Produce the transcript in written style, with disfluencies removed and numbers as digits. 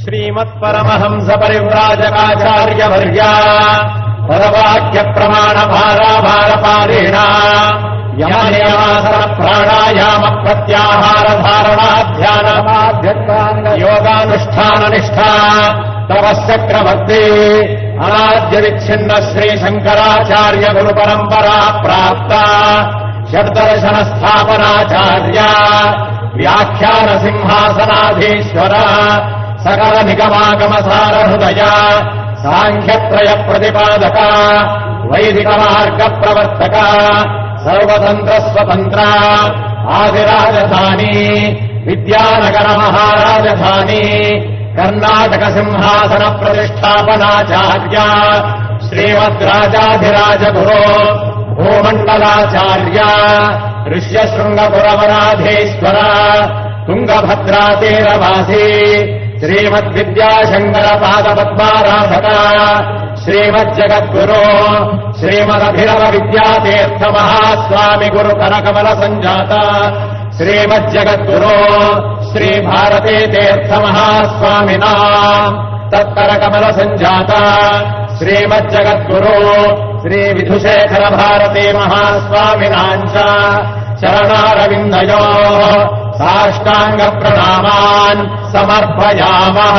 श्रीमत्परमहंस परिव्राजकाचार्यवर्या पदवाक्यप्रमाणभाराभारपारेण यमनियमासन प्राणायाम प्रत्याहार धारणाध्यान योगानुष्ठाननिष्ठा तपश्चक्रवर्ती अनाद्यविच्छिन्न श्रीशङ्कराचार्य गुरुपरम्परा प्राप्ता षड्दर्शनस्थापनाचार्य व्याख्यान सिंहासनाधीश्वर सकल निगमागमसार हृदय सांख्यत्रय प्रतिपादक वैदिक मार्ग प्रवर्तक सर्वतंत्र स्वतंत्र आदिराजधानी विद्यानगर महाराजधानी कर्नाटक सिंहासन प्रतिष्ठापनाचार्य श्रीमद्राजाधिराज गुरो भूमंडलाचार्य ऋष्यशृंगपुरवराधीश्वर तुंगभद्रातीरवासी श्रीमद्विद्याशंकर पादपद्माराधक श्रीमज्जगद्गुरो श्रीमदभिनव विद्यातीर्थ महास्वामी गुरु करकमल संजाता श्रीमज्जगद्गुरो श्री भारती तीर्थ महास्वामिना तत्करकमल संजाता श्रीमज्जगद्गुरो श्री विधुशेखर भारती महास्वामिनांच चरणारविन्दयोः साष्टांग प्रणामान् समर्पयामः।